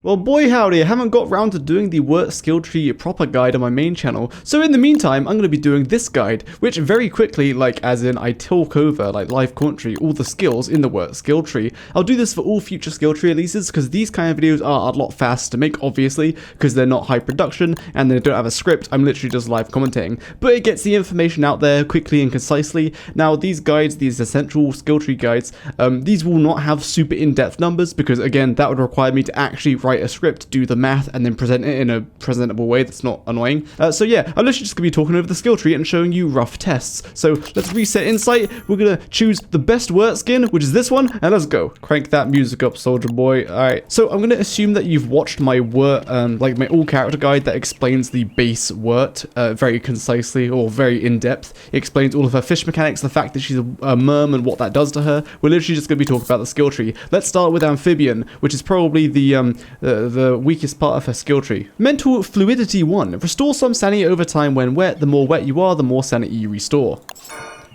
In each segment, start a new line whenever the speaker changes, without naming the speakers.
Well, boy howdy, I haven't got round to doing the Wurt skill tree proper guide on my main channel, so in the meantime, I'm going to be doing this guide, which very quickly, as in I talk over, live commentary, all the skills in the Wurt skill tree. I'll do this for all future skill tree releases, because these kind of videos are a lot faster to make, obviously, because they're not high production, and they don't have a script. I'm literally just live commentating, but it gets the information out there quickly and concisely. Now, these guides, these essential skill tree guides, these will not have super in-depth numbers, because again, that would require me to actually write a script, do the math, and then present it in a presentable way that's not annoying. So yeah, I'm literally just going to be talking over the skill tree and showing you rough tests. So let's reset insight. We're going to choose the best Wurt skin, which is this one, and let's go. Crank that music up, soldier boy. Alright, so I'm going to assume that you've watched my Wurt, my all character guide that explains the base Wurt very concisely, or very in-depth. It explains all of her fish mechanics, the fact that she's a merm and what that does to her. We're literally just going to be talking about the skill tree. Let's start with Amphibian, which is probably the weakest part of her skill tree. Mental Fluidity 1. Restore some sanity over time when wet. The more wet you are, the more sanity you restore.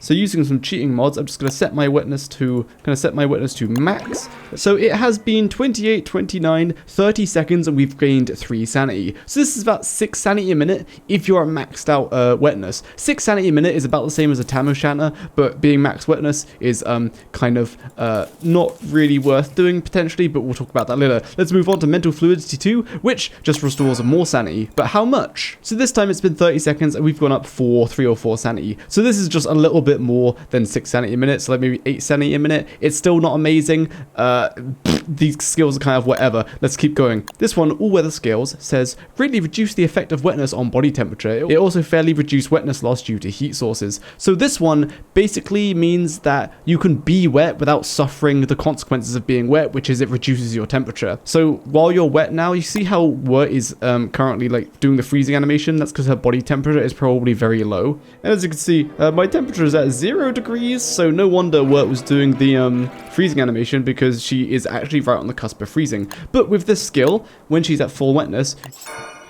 So using some cheating mods, I'm just going to set my wetness to max. So it has been 28, 29, 30 seconds, and we've gained 3 sanity. So this is about 6 sanity a minute if you're maxed out wetness. 6 sanity a minute is about the same as a Tam O'Shanter, but being max wetness is not really worth doing potentially, but we'll talk about that later. Let's move on to Mental Fluidity 2, which just restores more sanity. But how much? So this time it's been 30 seconds, and we've gone up 3 or 4 sanity. So this is just a little bit more than 6 sanity a minute, so maybe 8 sanity a minute. It's still not amazing. These skills are kind of whatever. Let's keep going. This one, all weather skills, says greatly reduce the effect of wetness on body temperature. It also fairly reduce wetness loss due to heat sources. So this one basically means that you can be wet without suffering the consequences of being wet, which is it reduces your temperature. So while you're wet now, you see how Wurt is currently doing the freezing animation. That's because her body temperature is probably very low. And as you can see, my temperature is at 0 degrees, so no wonder Wurt was doing the freezing animation, because she is actually right on the cusp of freezing. But with this skill, when she's at full wetness,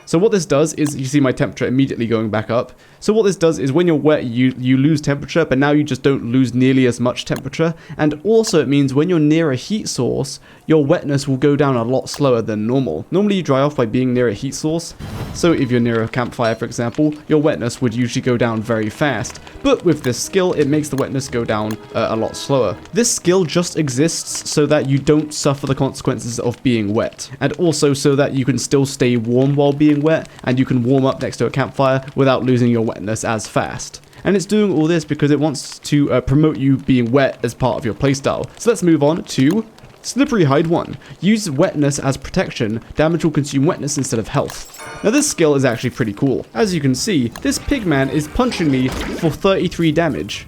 so what this does is, you see my temperature immediately going back up. So what this does is when you're wet, you lose temperature, but now you just don't lose nearly as much temperature. And also it means when you're near a heat source, your wetness will go down a lot slower than normal. Normally you dry off by being near a heat source. So if you're near a campfire, for example, your wetness would usually go down very fast. But with this skill, it makes the wetness go down a lot slower. This skill just exists so that you don't suffer the consequences of being wet. And also so that you can still stay warm while being wet, and you can warm up next to a campfire without losing your wetness as fast. And it's doing all this because it wants to promote you being wet as part of your playstyle. So let's move on to Slippery Hide 1. Use wetness as protection. Damage will consume wetness instead of health. Now this skill is actually pretty cool. As you can see, this pigman is punching me for 33 damage.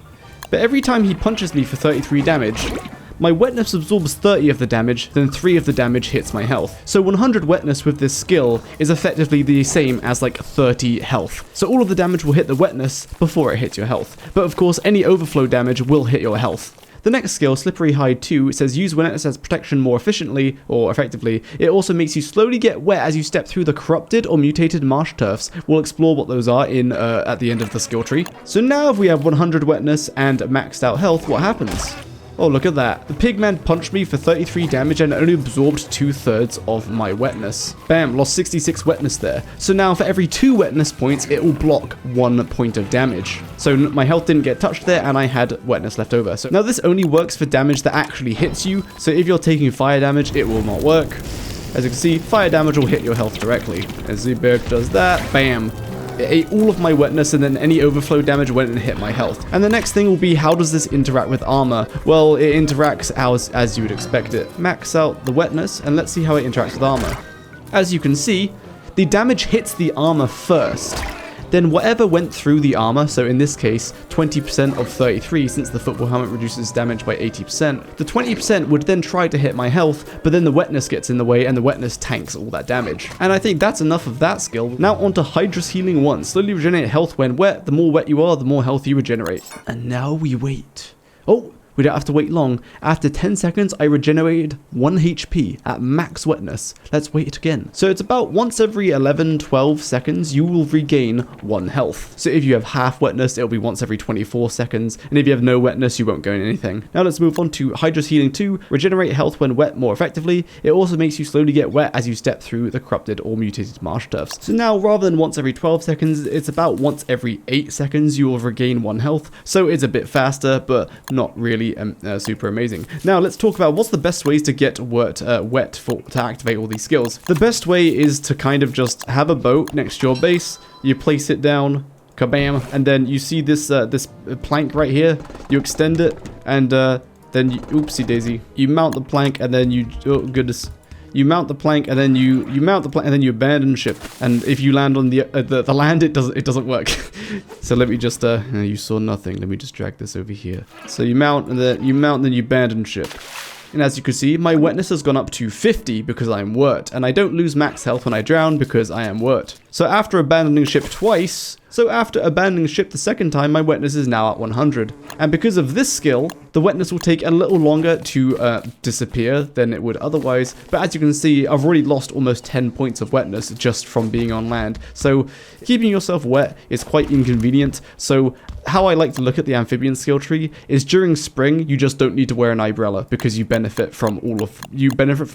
But every time he punches me for 33 damage, my wetness absorbs 30 of the damage, then 3 of the damage hits my health. So 100 wetness with this skill is effectively the same as 30 health. So all of the damage will hit the wetness before it hits your health. But of course, any overflow damage will hit your health. The next skill, Slippery Hide 2, says use wetness as protection more efficiently, or effectively. It also makes you slowly get wet as you step through the corrupted or mutated marsh turfs. We'll explore what those are at the end of the skill tree. So now if we have 100 wetness and maxed out health, what happens? Oh, look at that. The pigman punched me for 33 damage and only absorbed 2/3 of my wetness. Bam, lost 66 wetness there. So now for every 2 wetness points, it will block 1 point of damage. So my health didn't get touched there, and I had wetness left over. So now this only works for damage that actually hits you. So if you're taking fire damage, it will not work. As you can see, fire damage will hit your health directly. As Zuberg does that, bam. It ate all of my wetness, and then any overflow damage went and hit my health. And the next thing will be, how does this interact with armor? Well, it interacts as you would expect it. Max out the wetness, and let's see how it interacts with armor. As you can see, the damage hits the armor first. Then whatever went through the armor, so in this case, 20% of 33, since the football helmet reduces damage by 80%, the 20% would then try to hit my health, but then the wetness gets in the way, and the wetness tanks all that damage. And I think that's enough of that skill. Now on to Hydrus Healing 1. Slowly regenerate health when wet. The more wet you are, the more health you regenerate. And now we wait. Oh, we don't have to wait long. After 10 seconds, I regenerated 1 HP at max wetness. Let's wait it again. So it's about once every 11, 12 seconds, you will regain 1 health. So if you have half wetness, it'll be once every 24 seconds. And if you have no wetness, you won't gain anything. Now let's move on to Hydra's Healing 2. Regenerate health when wet more effectively. It also makes you slowly get wet as you step through the corrupted or mutated marsh turfs. So now rather than once every 12 seconds, it's about once every 8 seconds you will regain 1 health. So it's a bit faster, but not really super amazing. Now let's talk about what's the best ways to get wet to activate all these skills. The best way is to kind of just have a boat next to your base. You place it down, kabam, and then you see this this plank right here. You extend it, and then you, oopsie daisy, you mount the plank, and then you, oh goodness, you mount the plank, and then you mount the plank, and then you abandon ship. And if you land on the land, it doesn't work. So let me just you saw nothing. Let me just drag this over here. So you mount, and then you abandon ship. And as you can see, my wetness has gone up to 50 because I'm Wurt, and I don't lose max health when I drown because I am Wurt. So after abandoning ship twice, the second time, my wetness is now at 100. And because of this skill, the wetness will take a little longer to disappear than it would otherwise. But as you can see, I've already lost almost 10 points of wetness just from being on land. So keeping yourself wet is quite inconvenient. So how I like to look at the amphibian skill tree is during spring, you just don't need to wear an umbrella because you benefit from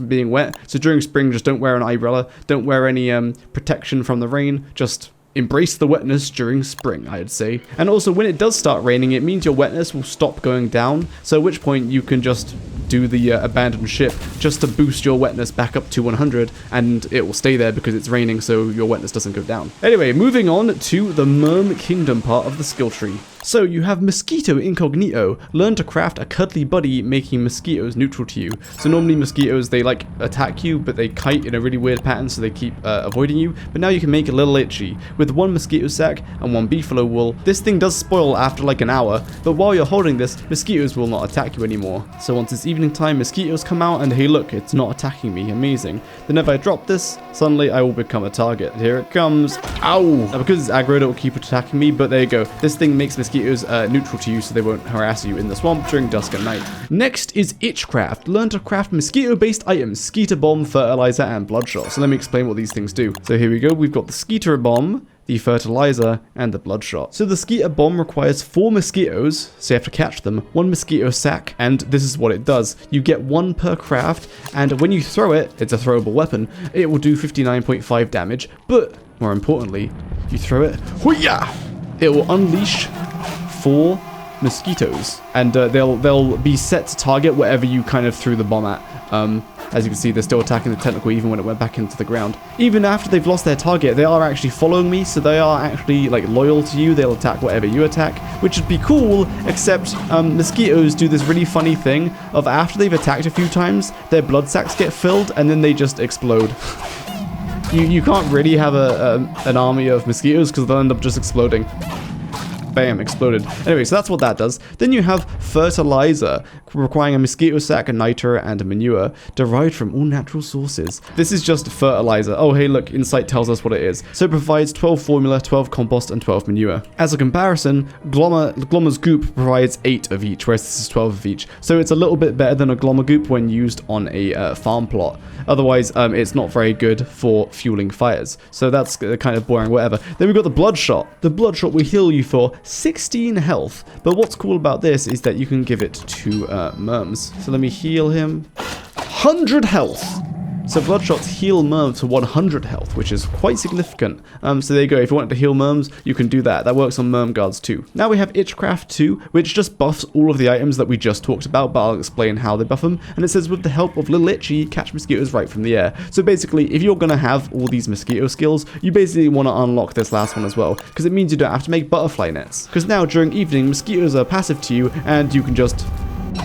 being wet. So during spring, just don't wear an umbrella, don't wear any protection from the rain, just embrace the wetness during spring, I'd say. And also when it does start raining, it means your wetness will stop going down, so at which point you can just do the abandoned ship just to boost your wetness back up to 100, and it will stay there because it's raining, so your wetness doesn't go down. Anyway, moving on to the Merm Kingdom part of the skill tree. So you have Mosquito Incognito. Learn to craft a cuddly buddy, making mosquitoes neutral to you. So normally mosquitoes, they like attack you, but they kite in a really weird pattern, so they keep avoiding you. But now you can make a little itchy. With 1 mosquito sack and 1 beefalo wool. This thing does spoil after like an hour, but while you're holding this, mosquitoes will not attack you anymore. So once it's evening time, mosquitoes come out and hey look, it's not attacking me. Amazing. Then if I drop this, suddenly I will become a target. Here it comes. Ow! Now because it's aggroed, it will keep attacking me, but there you go. This thing makes mosquitoes neutral to you, so they won't harass you in the swamp during dusk and night. Next is Itchcraft. Learn to craft mosquito-based items, Skeeter Bomb, Fertilizer, and Bloodshot. So let me explain what these things do. So here we go. We've got the Skeeter Bomb, the Fertilizer, and the Bloodshot. So the Skeeter Bomb requires 4 mosquitoes, so you have to catch them, 1 mosquito sack, and this is what it does. You get 1 per craft, and when you throw it, it's a throwable weapon, it will do 59.5 damage, but more importantly, you throw it, hoo-yah! It will unleash 4 mosquitoes, and they'll be set to target wherever you kind of threw the bomb at. As you can see, they're still attacking the tentacle even when it went back into the ground. Even after they've lost their target, they are actually following me, so they are actually like loyal to you. They'll attack whatever you attack, which would be cool, except mosquitoes do this really funny thing of after they've attacked a few times, their blood sacs get filled and then they just explode. You can't really have an army of mosquitoes because they'll end up just exploding. Bam, exploded. Anyway, so that's what that does. Then you have Fertilizer, requiring a mosquito sack, a niter, and a manure, derived from all natural sources. This is just fertilizer. Oh, hey, look, Insight tells us what it is. So it provides 12 formula, 12 compost, and 12 manure. As a comparison, Glommer's Goop provides 8 of each, whereas this is 12 of each. So it's a little bit better than a Glommer Goop when used on a farm plot. Otherwise, it's not very good for fueling fires. So that's kind of boring, whatever. Then we've got the Bloodshot. The Bloodshot will heal you for 16 health. But what's cool about this is that you can give it to Merms. So let me heal him. 100 health. So Bloodshots heal Merms to 100 health, which is quite significant. So there you go. If you want to heal Merms, you can do that. That works on Merm guards too. Now we have Itchcraft 2, which just buffs all of the items that we just talked about, but I'll explain how they buff them. And it says, with the help of Little Itchy, catch mosquitoes right from the air. So basically, if you're going to have all these mosquito skills, you basically want to unlock this last one as well, because it means you don't have to make butterfly nets. Because now during evening, mosquitoes are passive to you, and you can just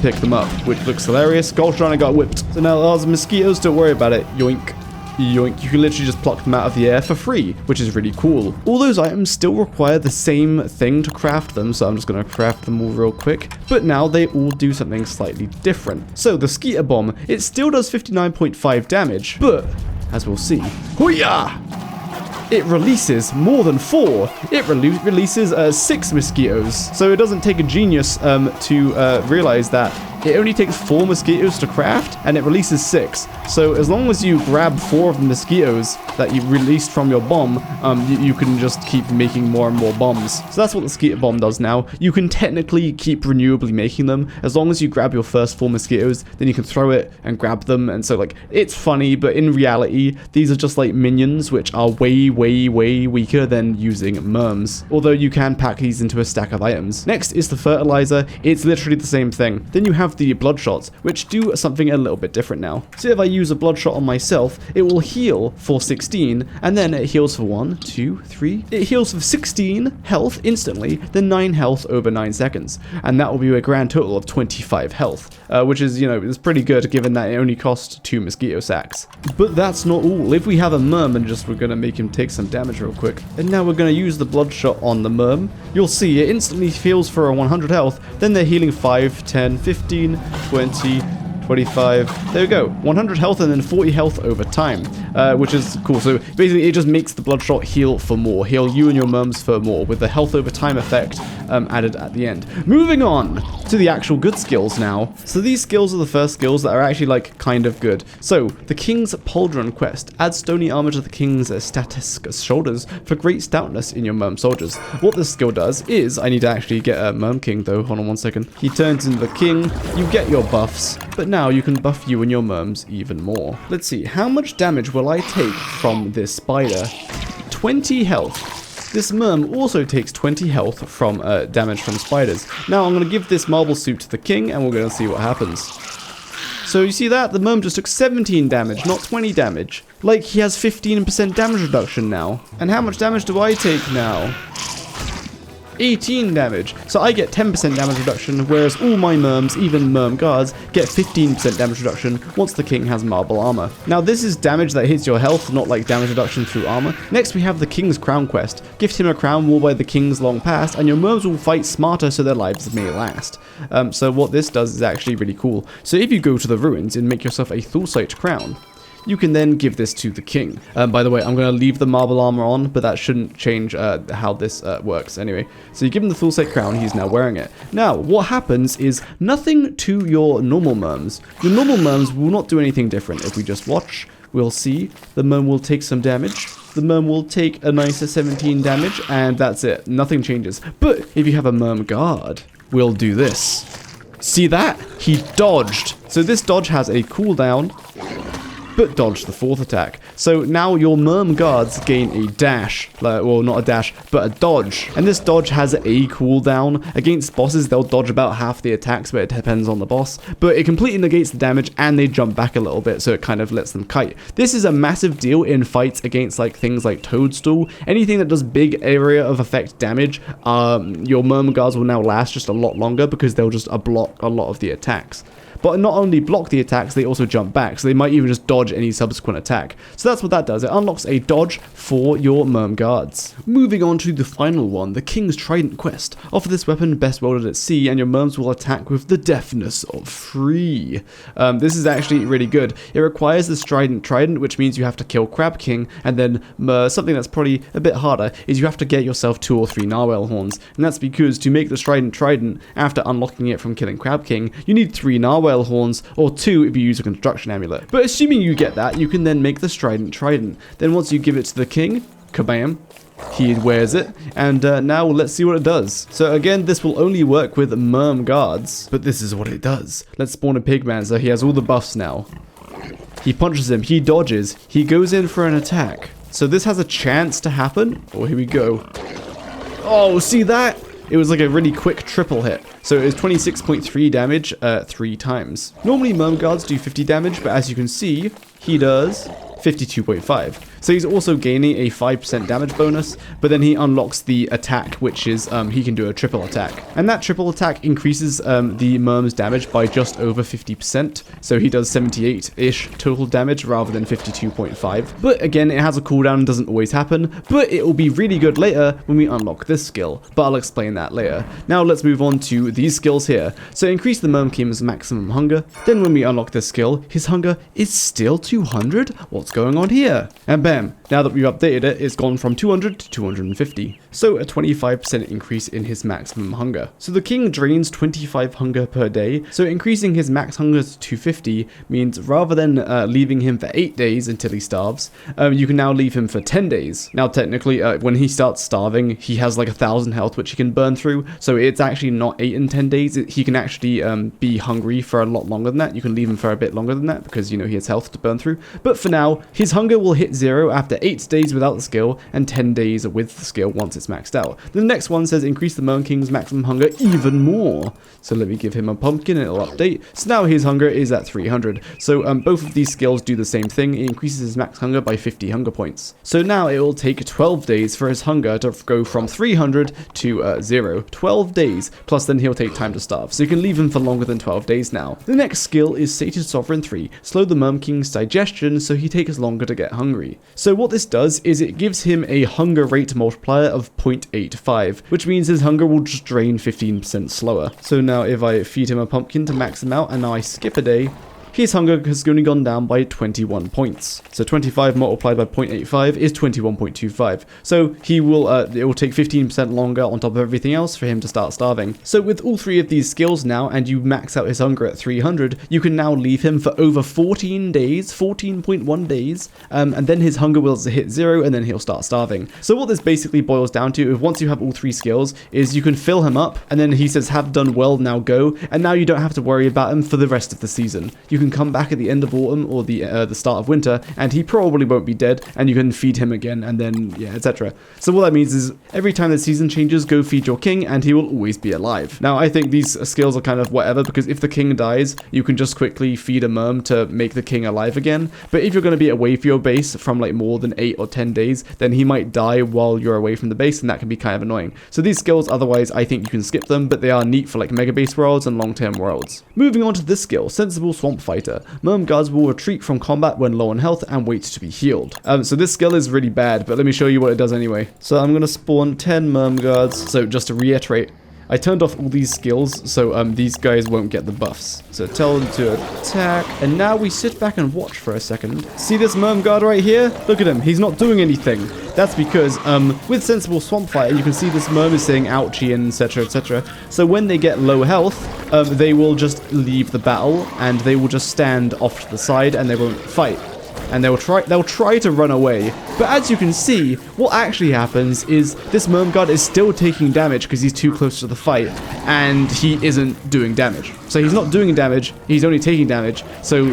pick them up, which looks hilarious. Goldstrana got whipped. So now there's mosquitoes, don't worry about it. Yoink. Yoink. You can literally just pluck them out of the air for free, which is really cool. All those items still require the same thing to craft them, so I'm just going to craft them all real quick. But now they all do something slightly different. So the Skeeter Bomb, it still does 59.5 damage, but as we'll see, hoo-yah! it releases more than 4. It releases 6 mosquitoes. So it doesn't take a genius to realize that it only takes 4 mosquitoes to craft, and it releases 6. So as long as you grab 4 of the mosquitoes that you released from your bomb, you can just keep making more and more bombs. So that's what the mosquito bomb does now. You can technically keep renewably making them. As long as you grab your first 4 mosquitoes, then you can throw it and grab them. And so, like, it's funny, but in reality, these are just like minions, which are way, way, way weaker than using merms. Although you can pack these into a stack of items. Next is the fertilizer. It's literally the same thing. Then you have the bloodshots, which do something a little bit different now. So if I use a bloodshot on myself, it will heal for 16, and then it heals for 1, 2, 3. It heals for 16 health instantly, then 9 health over 9 seconds. And that will be a grand total of 25 health, which is, you know, is pretty good given that it only costs 2 mosquito sacks. But that's not all. If we have a merm and we're going to make him take some damage real quick, and now we're going to use the bloodshot on the merm, you'll see it instantly heals for a 100 health, then they're healing 5, 10, 15, 20, 25, there we go, 100 health and then 40 health over time, which is cool. So basically it just makes the bloodshot heal for more, heal you and your merms for more, with the health over time effect added at the end. Moving on to the actual good skills now. So these skills are the first skills that are actually like kind of good. So the King's Pauldron quest, add stony armor to the King's statisk shoulders for great stoutness in your merm soldiers. What this skill does is, I need to actually get a merm king though, hold on one second. He turns into the king, you get your buffs, but now you can buff you and your merms even more. Let's see, how much damage will I take from this spider? 20 health. This merm also takes 20 health from damage from spiders. Now I'm going to give this marble suit to the king and we're going to see what happens. So you see that? The merm just took 17 damage, not 20 damage. Like, he has 15% damage reduction now. And how much damage do I take now? 18 damage. So I get 10% damage reduction, whereas all my merms, even merm guards, get 15% damage reduction once the king has marble armor. Now this is damage that hits your health, not like damage reduction through armor. Next we have the King's Crown quest. Gift him a crown worn by the kings long past, and your merms will fight smarter so their lives may last. So what this does is actually really cool. So if you go to the ruins and make yourself a Thulcite crown, you can then give this to the king. By the way, I'm going to leave the marble armor on, but that shouldn't change how this works anyway. So you give him the Thulcite crown, he's now wearing it. Now, what happens is nothing to your normal merms. Your normal merms will not do anything different. If we just watch, we'll see the merm will take some damage. The merm will take a nicer 17 damage, and that's it. Nothing changes. But if you have a merm guard, we'll do this. See that? He dodged. So this dodge has a cooldown, but dodge the 4th attack. So now your merm guards gain a dash, well, not a dash, but a dodge. And this dodge has a cooldown. Against bosses, they'll dodge about half the attacks, but it depends on the boss. But it completely negates the damage, and they jump back a little bit, so it kind of lets them kite. This is a massive deal in fights against like things like Toadstool. Anything that does big area of effect damage, your merm guards will now last just a lot longer because they'll just block a lot of the attacks. But not only block the attacks, they also jump back, so they might even just dodge any subsequent attack. So that's what that does. It unlocks a dodge for your merm guards. Moving on to the final one, the King's Trident quest. Offer this weapon best wielded at sea, and your merms will attack with the deftness of 3. This is actually really good. It requires the Strident Trident, which means you have to kill Crab King, and then something that's probably a bit harder is you have to get yourself 2 or 3 narwhal horns. And that's because to make the Strident Trident, after unlocking it from killing Crab King, you need 3 narwhal horns, or 2 if you use a construction amulet. But assuming you get that, you can then make the Strident Trident. Then once you give it to the king, kabam, he wears it, and now let's see what it does. So again, this will only work with merm guards, but this is what it does. Let's spawn a pigman, so he has all the buffs now. He punches him, he dodges, he goes in for an attack. So this has a chance to happen. Oh, here we go. Oh, see that? It was like a really quick triple hit. So it was 26.3 damage 3 times. Normally merm guards do 50 damage, but as you can see, he does 52.5. So he's also gaining a 5% damage bonus, but then he unlocks the attack, which is he can do a triple attack. And that triple attack increases the merm's damage by just over 50%. So he does 78-ish total damage rather than 52.5. But again, it has a cooldown and doesn't always happen, but it will be really good later when we unlock this skill. But I'll explain that later. Now let's move on to these skills here. So increase the merm king's maximum hunger. Then when we unlock this skill, his hunger is still 200. What's what's going on here? And bam, now that we've updated it, it's gone from 200 to 250. So a 25% increase in his maximum hunger. So the king drains 25 hunger per day, so increasing his max hunger to 250 means rather than leaving him for 8 days until he starves, you can now leave him for 10 days. Now technically, when he starts starving, he has like 1,000 health which he can burn through, so it's actually not 8 and 10 days. He can actually be hungry for a lot longer than that. You can leave him for a bit longer than that because, you know, he has health to burn through. But for now, his hunger will hit 0 after 8 days without the skill and 10 days with the skill once it's maxed out. The next one says increase the Merm King's maximum hunger even more. So let me give him a pumpkin and it'll update. So now his hunger is at 300. So both of these skills do the same thing. It increases his max hunger by 50 hunger points. So now it will take 12 days for his hunger to go from 300 to 0. 12 days, plus then he'll take time to starve. So you can leave him for longer than 12 days now. The next skill is Sated Sovereign 3. Slow the Merm King's digestion so he takes longer to get hungry. So what this does is it gives him a hunger rate multiplier of 0.85, which means his hunger will just drain 15% slower. So now if I feed him a pumpkin to max him out and now I skip a day, his hunger has only gone down by 21 points. So 25 multiplied by 0.85 is 21.25. So he will, it will take 15% longer on top of everything else for him to start starving. So with all 3 of these skills now, and you max out his hunger at 300, you can now leave him for over 14 days, 14.1 days, and then his hunger will hit 0 and then he'll start starving. So what this basically boils down to, if once you have all 3 skills, is you can fill him up, and then he says, have done well, now go, and now you don't have to worry about him for the rest of the season. You can come back at the end of autumn or the start of winter, and he probably won't be dead, and you can feed him again, and then, yeah, etc. So what that means is, every time the season changes, go feed your king, and he will always be alive. Now, I think these skills are kind of whatever, because if the king dies, you can just quickly feed a merm to make the king alive again, but if you're going to be away from your base from like more than 8 or 10 days, then he might die while you're away from the base, and that can be kind of annoying. So these skills, otherwise, I think you can skip them, but they are neat for like mega base worlds and long-term worlds. Moving on to this skill, Sensible Swamp Fighter. Merm guards will retreat from combat when low on health and wait to be healed. So this skill is really bad, but let me show you what it does anyway. So I'm going to spawn 10 merm guards. So just to reiterate, I turned off all these skills, so these guys won't get the buffs. So tell them to attack, and now we sit back and watch for a second. See this merm guard right here? Look at him, he's not doing anything. That's because with Sensible Swamp Fighter, you can see this merm is saying ouchie and etc, etc. So when they get low health, they will just leave the battle, and they will just stand off to the side, and they won't fight. And they'll try to run away. But as you can see, what actually happens is this merm guard is still taking damage because he's too close to the fight, and he isn't doing damage. So he's not doing damage, he's only taking damage. So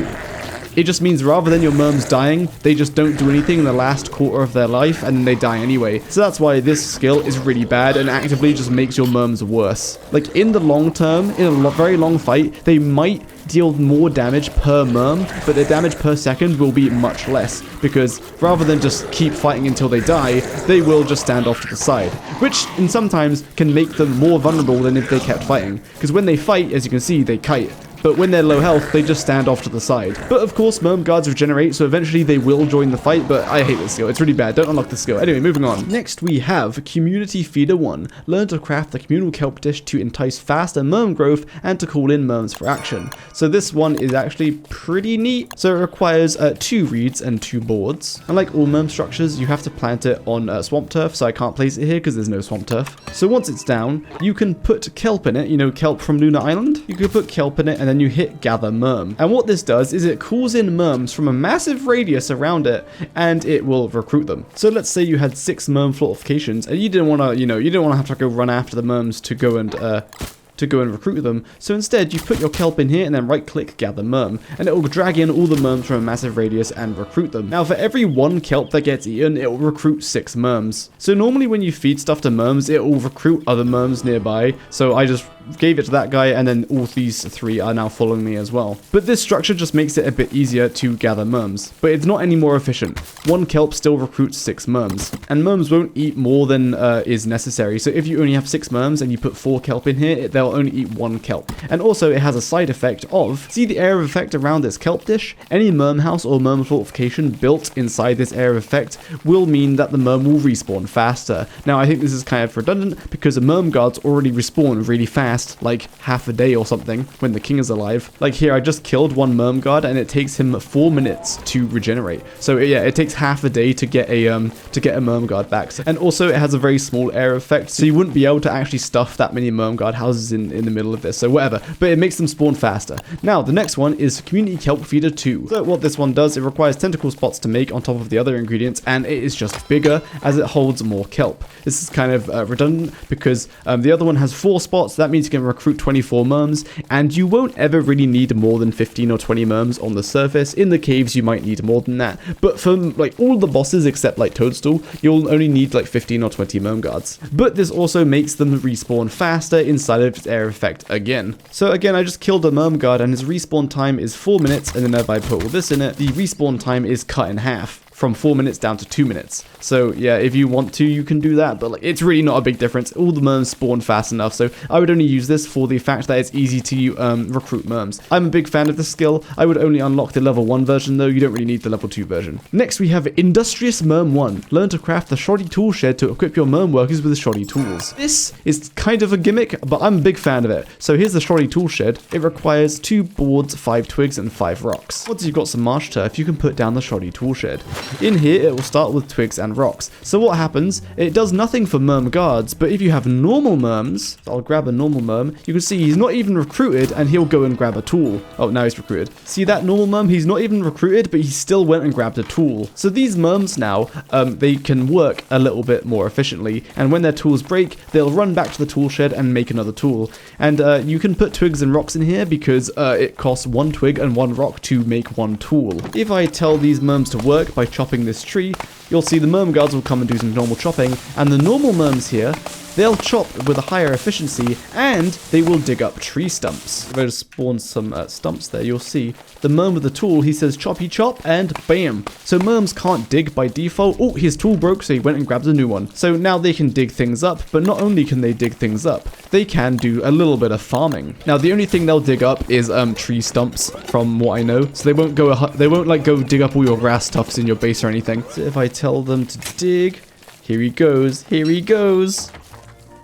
it just means rather than your merms dying, they just don't do anything in the last quarter of their life, and then they die anyway. So that's why this skill is really bad and actively just makes your merms worse. Like in the long term, in a very long fight, they might deal more damage per merm, but their damage per second will be much less, because rather than just keep fighting until they die, they will just stand off to the side, which in sometimes can make them more vulnerable than if they kept fighting, because when they fight, as you can see, they kite. But when they're low health, they just stand off to the side. But of course, merm guards regenerate, so eventually they will join the fight, but I hate this skill. It's really bad. Don't unlock the skill. Anyway, moving on. Next, we have Community Feeder 1. Learn to craft the communal kelp dish to entice faster merm growth and to call in merms for action. So this one is actually pretty neat. So it requires 2 reeds and 2 boards. And like all merm structures, you have to plant it on swamp turf, so I can't place it here because there's no swamp turf. So once it's down, you can put kelp in it, you know, kelp from Lunar Island. You can put kelp in it, and then you hit gather merm. And what this does is it calls in merms from a massive radius around it, and it will recruit them. So let's say you had 6 merm fortifications, and you didn't want to, you didn't want to have to go run after the merms to go and recruit them. So instead, you put your kelp in here and then right-click Gather Merm, and it will drag in all the merms from a massive radius and recruit them. Now, for every 1 kelp that gets eaten, it will recruit 6 merms. So normally when you feed stuff to merms, it will recruit other merms nearby. So I just gave it to that guy, and then all these 3 are now following me as well. But this structure just makes it a bit easier to gather merms, but it's not any more efficient. 1 kelp still recruits 6 merms, and merms won't eat more than is necessary. So if you only have 6 merms and you put 4 kelp in here, they'll only eat 1 kelp. And also it has a side effect of, see the area of effect around this kelp dish? Any merm house or merm fortification built inside this area of effect will mean that the merm will respawn faster. Now I think this is kind of redundant because the merm guards already respawn really fast last like half a day or something when the king is alive. Like here, I just killed one Mermguard and it takes him 4 minutes to regenerate. So yeah, it takes half a day to get a Mermguard back. And also it has a very small air effect, so you wouldn't be able to actually stuff that many Mermguard houses in the middle of this, so whatever. But it makes them spawn faster. Now, the next one is Community Kelp Feeder 2. So what this one does, it requires tentacle spots to make on top of the other ingredients, and it is just bigger as it holds more kelp. This is kind of redundant because the other one has 4 spots. That means you can recruit 24 merms, and you won't ever really need more than 15 or 20 merms on the surface. In the caves, you might need more than that, but for like all the bosses except like Toadstool, you'll only need like 15 or 20 Mermguards. But this also makes them respawn faster inside of its air effect again. So again, I just killed a Mermguard and his respawn time is 4 minutes, and then if I put all this in it, the respawn time is cut in half from 4 minutes down to 2 minutes. So yeah, if you want to, you can do that, but like it's really not a big difference. All the merms spawn fast enough, so I would only use this for the fact that it's easy to recruit merms. I'm a big fan of this skill. I would only unlock the level 1 version though. You don't really need the level 2 version. Next we have Industrious Merm 1. Learn to craft the shoddy tool shed to equip your merm workers with shoddy tools. This is kind of a gimmick, but I'm a big fan of it. So here's the shoddy tool shed. It requires 2 boards, 5 twigs, and 5 rocks. Once you've got some marsh turf, you can put down the shoddy tool shed. In here, it will start with twigs and rocks. So what happens, it does nothing for merm guards, but if you have normal merms, I'll grab a normal merm, you can see he's not even recruited and he'll go and grab a tool. Oh, now he's recruited. See that normal merm? He's not even recruited, but he still went and grabbed a tool. So these merms now, they can work a little bit more efficiently, and when their tools break, they'll run back to the tool shed and make another tool. And you can put twigs and rocks in here because it costs 1 twig and 1 rock to make 1 tool. If I tell these merms to work by chopping this tree, you'll see the merm guards will come and do some normal chopping, and the normal merms here, they'll chop with a higher efficiency, and they will dig up tree stumps. If I just spawn some stumps there, you'll see the merm with the tool, he says choppy chop, and bam. So merms can't dig by default. Oh, his tool broke, so he went and grabbed a new one. So now they can dig things up, but not only can they dig things up, they can do a little bit of farming. Now, the only thing they'll dig up is tree stumps, from what I know. So they won't like go dig up all your grass tufts in your base or anything. So if I tell them to dig, here he goes, here he goes.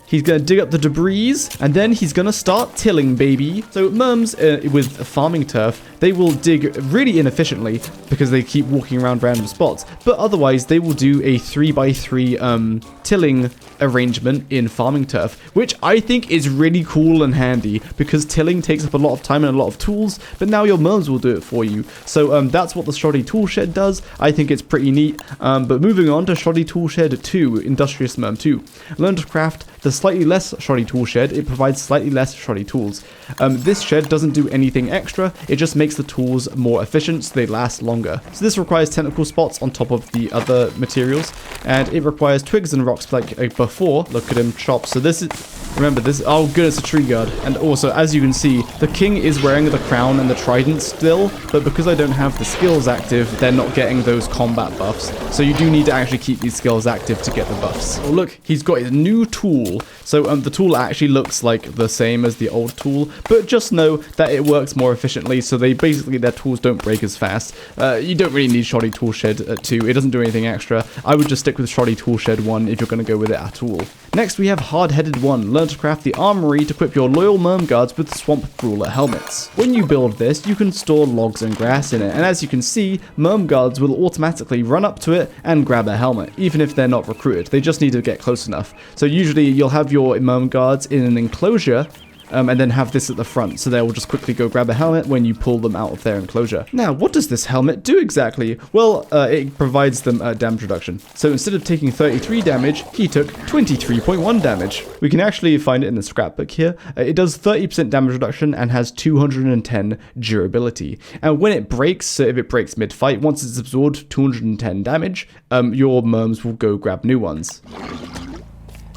He's going to dig up the debris, and then he's going to start tilling, baby. So merms with farming turf, they will dig really inefficiently because they keep walking around random spots. But otherwise, they will do a 3x3 tilling arrangement in farming turf, which I think is really cool and handy because tilling takes up a lot of time and a lot of tools, but now your merms will do it for you. So that's what the shoddy tool shed does. I think it's pretty neat. But moving on to shoddy tool shed 2, Industrious Merm 2. Learn to craft the slightly less shoddy tool shed. It provides slightly less shoddy tools. This shed doesn't do anything extra, it just makes the tools more efficient so they last longer. So this requires tentacle spots on top of the other materials, and it requires twigs and rocks like before. Look at him chop. So this is, remember this, oh goodness, a tree guard. And also, as you can see, the king is wearing the crown and the trident still, but because I don't have the skills active, they're not getting those combat buffs. So you do need to actually keep these skills active to get the buffs. Oh look, he's got his new tool. So the tool actually looks like the same as the old tool, but just know that it works more efficiently, so their tools don't break as fast. You don't really need shoddy tool shed 2, it doesn't do anything extra. I would just stick with shoddy tool shed 1 if you're going to go with it at all. Next we have Hard-Headed 1. Learn to craft the armory to equip your loyal merm guards with swamp brawler helmets. When you build this, you can store logs and grass in it, and as you can see, merm guards will automatically run up to it and grab a helmet, even if they're not recruited. They just need to get close enough. So usually you'll have your merm guards in an enclosure, and then have this at the front, so they will just quickly go grab a helmet when you pull them out of their enclosure. Now, what does this helmet do exactly? Well, it provides them damage reduction. So instead of taking 33 damage, he took 23.1 damage. We can actually find it in the scrapbook here. It does 30% damage reduction and has 210 durability. And when it breaks, so if it breaks mid-fight, once it's absorbed 210 damage, your merms will go grab new ones.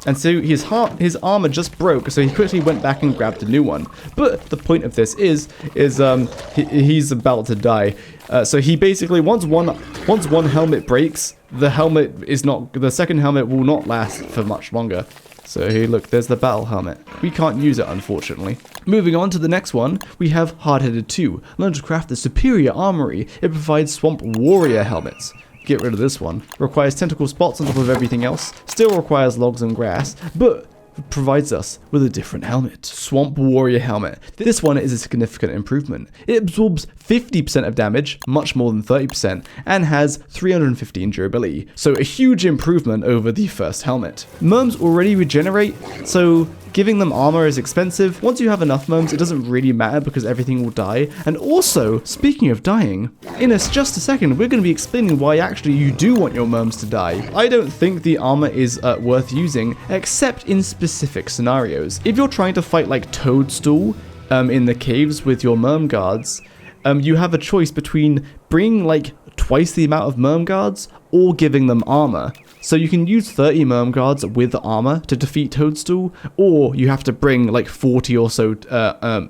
And so his armor just broke, so he quickly went back and grabbed a new one. But the point of this is he's about to die. So he basically, once one helmet breaks, the second helmet will not last for much longer. So here, look, there's the battle helmet. We can't use it, unfortunately. Moving on to the next one, we have Hard-Headed 2. Learn to craft the superior armory. It provides swamp warrior helmets. Get rid of this one. Requires tentacle spots on top of everything else. Still requires logs and grass, but provides us with a different helmet. Swamp Warrior Helmet. This one is a significant improvement. It absorbs 50% of damage, much more than 30%, and has 315 durability. So a huge improvement over the first helmet. Merms already regenerate, so giving them armor is expensive. Once you have enough merms, it doesn't really matter because everything will die. And also, speaking of dying, in just a second, we're going to be explaining why actually you do want your merms to die. I don't think the armor is worth using, except in specific scenarios. If you're trying to fight like Toadstool in the caves with your merm guards, you have a choice between bringing like twice the amount of merm guards or giving them armor. So you can use 30 merm guards with armor to defeat Toadstool, or you have to bring like 40 or so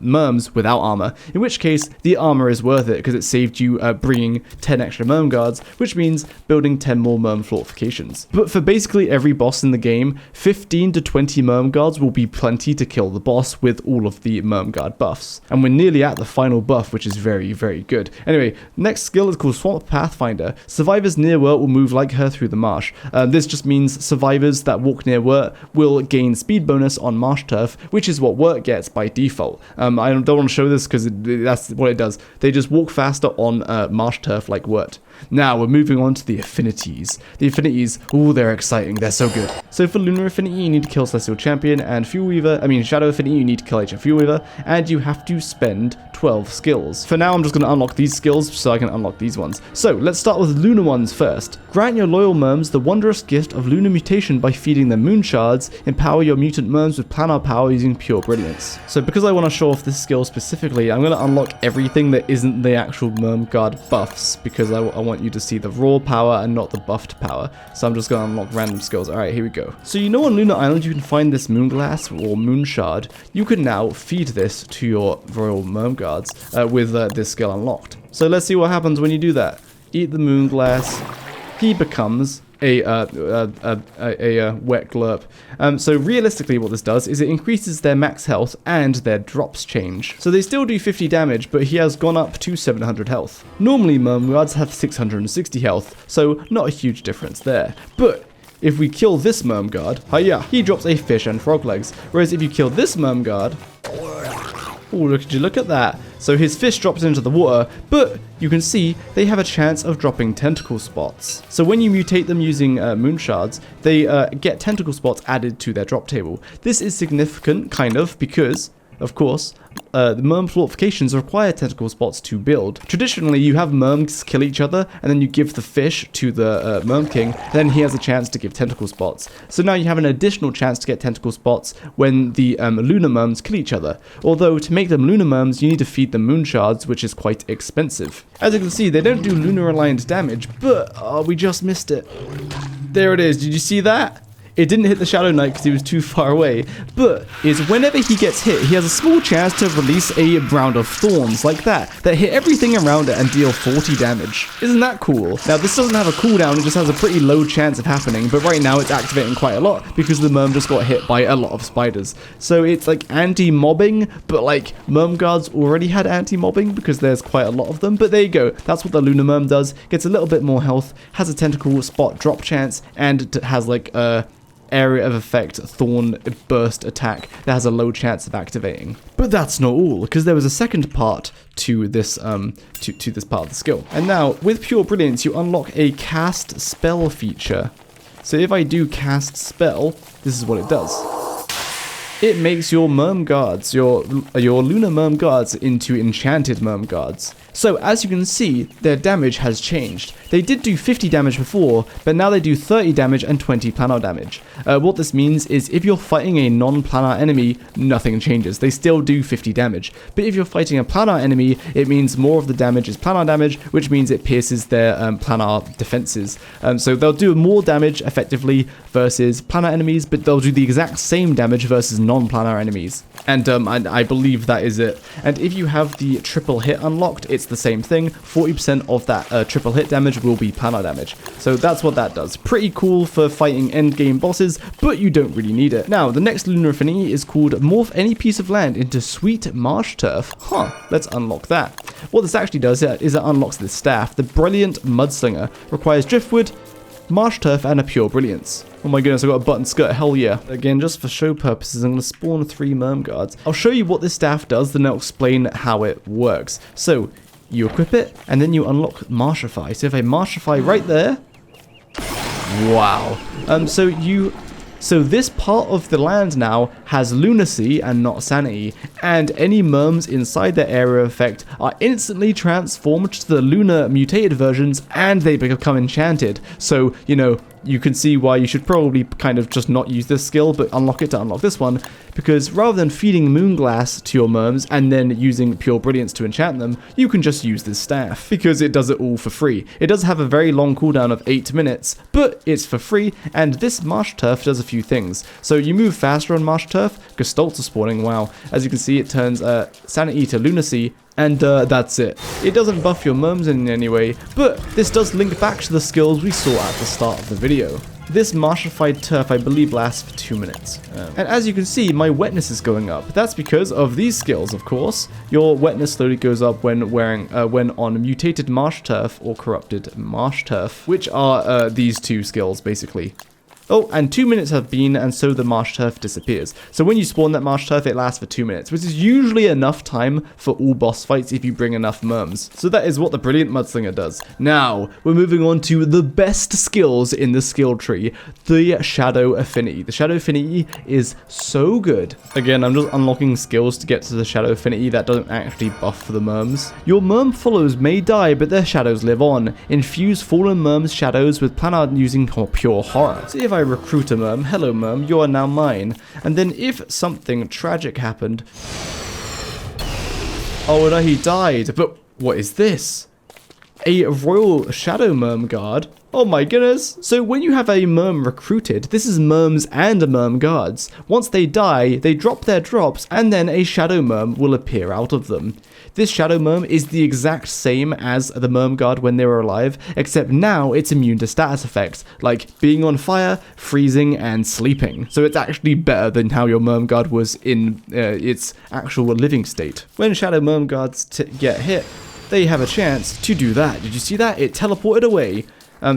merms without armor, in which case the armor is worth it because it saved you bringing 10 extra merm guards, which means building 10 more merm fortifications. But for basically every boss in the game, 15 to 20 merm guards will be plenty to kill the boss with all of the merm guard buffs. And we're nearly at the final buff, which is very, very good. Anyway, next skill is called Swamp Pathfinder. Survivors near Wurt will move like her through the marsh. This just means survivors that walk near Wurt will gain speed bonus on marsh turf, which is what Wurt gets by default. I don't want to show this because that's what it does. They just walk faster on marsh turf like Wurt. Now we're moving on to the affinities. The affinities, ooh, they're exciting. They're so good. So for Lunar Affinity, you need to kill Celestial Champion and Fuel Weaver. Shadow Affinity, you need to kill HF Fuel Weaver, and you have to spend 12 skills. For now, I'm just going to unlock these skills so I can unlock these ones. So let's start with Lunar ones first. Grant your loyal merms the wondrous gift of Lunar Mutation by feeding them moon shards. Empower your mutant merms with planar power using Pure Brilliance. So because I want to show off this skill specifically, I'm going to unlock everything that isn't the actual merm guard buffs because I want you to see the raw power and not the buffed power. So I'm just going to unlock random skills. Alright, here we go. So you know on Lunar Island you can find this moon glass or moon shard. You can now feed this to your royal merm guards with this skill unlocked. So let's see what happens when you do that. Eat the moon glass. He becomes a wet glurp. So realistically what this does is it increases their max health and their drops change. So they still do 50 damage, but he has gone up to 700 health. Normally merm guards have 660 health, so not a huge difference there. But if we kill this merm guard, hiya, he drops a fish and frog legs. Whereas if you kill this merm guard, oh, look at that. So his fish drops into the water, but you can see they have a chance of dropping tentacle spots. So when you mutate them using moon shards, they get tentacle spots added to their drop table. This is significant, kind of, because, of course, the merm fortifications require tentacle spots to build. Traditionally, you have merms kill each other, and then you give the fish to the merm king, then he has a chance to give tentacle spots. So now you have an additional chance to get tentacle spots when the lunar merms kill each other. Although, to make them lunar merms, you need to feed them moon shards, which is quite expensive. As you can see, they don't do lunar aligned damage, but we just missed it. There it is. Did you see that? It didn't hit the Shadow Knight because he was too far away, but is whenever he gets hit, he has a small chance to release a round of thorns like that hit everything around it and deal 40 damage. Isn't that cool? Now this doesn't have a cooldown, it just has a pretty low chance of happening, but right now it's activating quite a lot because the merm just got hit by a lot of spiders. So it's like anti-mobbing, but like merm guards already had anti-mobbing because there's quite a lot of them, but there you go. That's what the lunar merm does. Gets a little bit more health, has a tentacle spot drop chance, and has like a area of effect thorn burst attack that has a low chance of activating. But that's not all, because there was a second part to this to this part of the skill. And now with Pure Brilliance you unlock a cast spell feature. So if I do cast spell, this is what it does. It makes your merm guards, your lunar merm guards into enchanted merm guards. So as you can see, their damage has changed. They did do 50 damage before, but now they do 30 damage and 20 planar damage. What this means is if you're fighting a non-planar enemy, nothing changes. They still do 50 damage. But if you're fighting a planar enemy, it means more of the damage is planar damage, which means it pierces their planar defenses. So they'll do more damage effectively versus planar enemies, but they'll do the exact same damage versus non-planar enemies. And I believe that is it. And if you have the triple hit unlocked, it's the same thing. 40% of that triple hit damage will be planar damage. So that's what that does. Pretty cool for fighting endgame bosses, but you don't really need it. Now, the next Lunar Affinity is called Morph Any Piece of Land into Sweet Marsh Turf. Let's unlock that. What this actually does is it unlocks this staff. The Brilliant Mudslinger requires driftwood, Marsh Turf, and a Pure Brilliance. Oh my goodness, I got a button skirt, hell yeah. Again, just for show purposes, I'm going to spawn 3 Merm Guards. I'll show you what this staff does, then I'll explain how it works. So, you equip it, and then you unlock Marshify. So if I Marshify right there, wow. So this part of the land now has lunacy and not sanity, and any merms inside the area effect are instantly transformed to the lunar mutated versions, and they become enchanted. So, you know, you can see why you should probably kind of just not use this skill, but unlock it to unlock this one, because rather than feeding Moonglass to your merms and then using Pure Brilliance to enchant them, you can just use this staff, because it does it all for free. It does have a very long cooldown of 8 minutes, but it's for free, and this Marsh Turf does a few things. So you move faster on Marsh Turf, Gestalt are spawning, wow. As you can see, it turns Sanity to Lunacy, and that's it. It doesn't buff your merms in any way, but this does link back to the skills we saw at the start of the video. This Marshified Turf, I believe, lasts for 2 minutes. And as you can see, my wetness is going up. That's because of these skills, of course. Your wetness slowly goes up when on Mutated Marsh Turf or Corrupted Marsh Turf, which are these 2 skills, basically. Oh, and 2 minutes have been, and so the Marsh Turf disappears. So when you spawn that Marsh Turf, it lasts for 2 minutes, which is usually enough time for all boss fights if you bring enough merms. So that is what the Brilliant Mudslinger does. Now, we're moving on to the best skills in the skill tree, the Shadow Affinity. The Shadow Affinity is so good. Again, I'm just unlocking skills to get to the Shadow Affinity that don't actually buff the merms. Your merm follows may die, but their shadows live on. Infuse fallen merms' shadows with planar using pure horror. So if I recruit a merm, hello merm, you are now mine. And then if something tragic happened... Oh no, he died. But what is this? A Royal Shadow Merm Guard? Oh my goodness. So when you have a merm recruited, this is merms and merm guards. Once they die, they drop their drops, and then a shadow merm will appear out of them. This shadow merm is the exact same as the merm guard when they were alive, except now it's immune to status effects, like being on fire, freezing, and sleeping. So it's actually better than how your merm guard was in its actual living state. When shadow merm guards get hit, they have a chance to do that. Did you see that? It teleported away.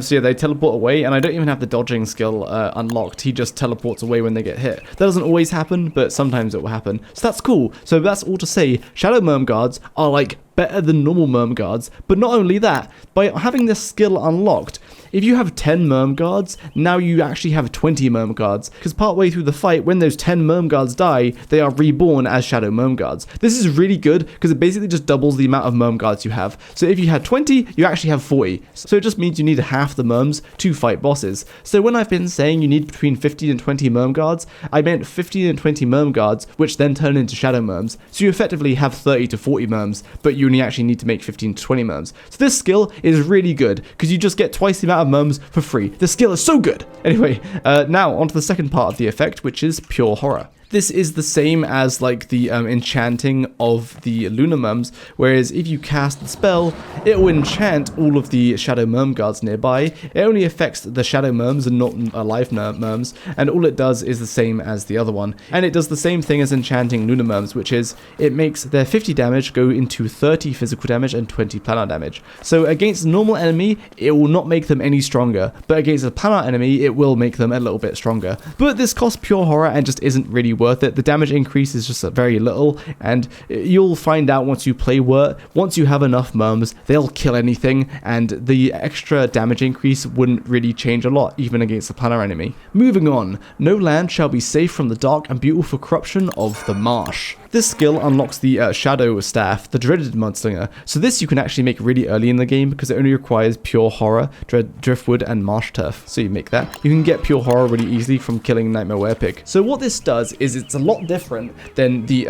So yeah, they teleport away, and I don't even have the dodging skill unlocked. He just teleports away when they get hit. That doesn't always happen, but sometimes it will happen. So that's cool. So that's all to say, Shadow Merm Guards are like better than normal Merm Guards, but not only that, by having this skill unlocked, if you have 10 Merm Guards, now you actually have 20 Merm Guards, because partway through the fight, when those 10 Merm Guards die, they are reborn as Shadow Merm Guards. This is really good, because it basically just doubles the amount of Merm Guards you have. So if you had 20, you actually have 40. So it just means you need half the Merms to fight bosses. So when I've been saying you need between 15 and 20 Merm Guards, I meant 15 and 20 Merm Guards, which then turn into Shadow Merms. So you effectively have 30 to 40 Merms, but you only actually need to make 15 to 20 Merms. So this skill is really good, because you just get twice the amount of Merms for free. The skill is so good! Anyway, now onto the second part of the effect, which is Pure Horror. This is the same as like the enchanting of the Lunar Merms, whereas if you cast the spell, it will enchant all of the Shadow Merm Guards nearby. It only affects the Shadow Merms and not alive Merms, and all it does is the same as the other one. And it does the same thing as enchanting Lunar Merms, which is it makes their 50 damage go into 30 physical damage and 20 planar damage. So against a normal enemy, it will not make them any stronger, but against a planar enemy, it will make them a little bit stronger. But this costs Pure Horror and just isn't really worth it. The damage increase is just very little, and you'll find out once you play Wurt, once you have enough merms, they'll kill anything, and the extra damage increase wouldn't really change a lot, even against a planar enemy. Moving on, no land shall be safe from the dark and beautiful corruption of the marsh. This skill unlocks the Shadow Staff, the Dreaded Mudslinger, so this you can actually make really early in the game because it only requires Pure Horror, Driftwood, and Marsh Turf. So you make that. You can get Pure Horror really easily from killing Nightmare Werepig. So what this does is it's a lot different than the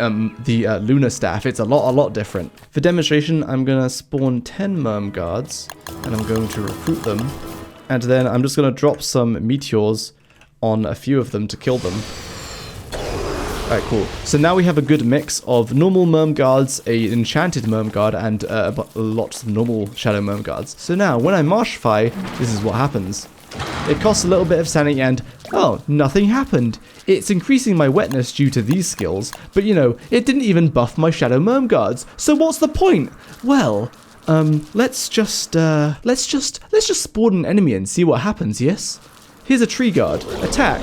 Lunar Staff. It's a lot different. For demonstration, I'm going to spawn 10 Merm Guards, and I'm going to recruit them, and then I'm just going to drop some meteors on a few of them to kill them. Alright, cool. So now we have a good mix of normal Merm Guards, a enchanted Merm Guard, and lots of normal Shadow Merm Guards. So now, when I Marshify, this is what happens. It costs a little bit of sanity and, oh, nothing happened. It's increasing my wetness due to these skills, but you know, it didn't even buff my Shadow Merm Guards, so what's the point? Well, let's just spawn an enemy and see what happens, yes? Here's a tree guard. Attack.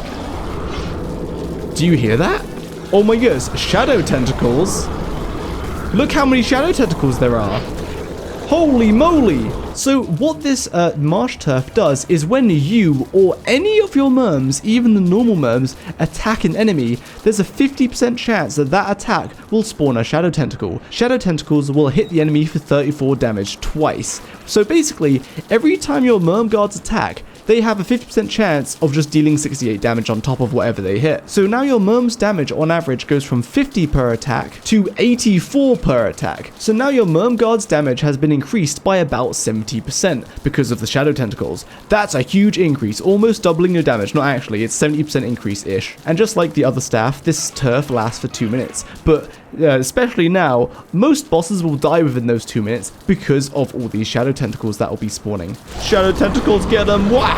Do you hear that? Oh my goodness, shadow tentacles. Look how many shadow tentacles there are. Holy moly! So what this marsh turf does is when you or any of your merms, even the normal merms, attack an enemy, there's a 50% chance that that attack will spawn a shadow tentacle. Shadow tentacles will hit the enemy for 34 damage twice. So basically, every time your merm guards attack, they have a 50% chance of just dealing 68 damage on top of whatever they hit. So now your merm's damage on average goes from 50 per attack to 84 per attack. So now your merm guard's damage has been increased by about 70% because of the shadow tentacles. That's a huge increase, almost doubling your damage. Not actually, it's 70% increase-ish. And just like the other staff, this turf lasts for 2 minutes. But especially now, most bosses will die within those 2 minutes because of all these shadow tentacles that will be spawning. Shadow tentacles, get them! Wow!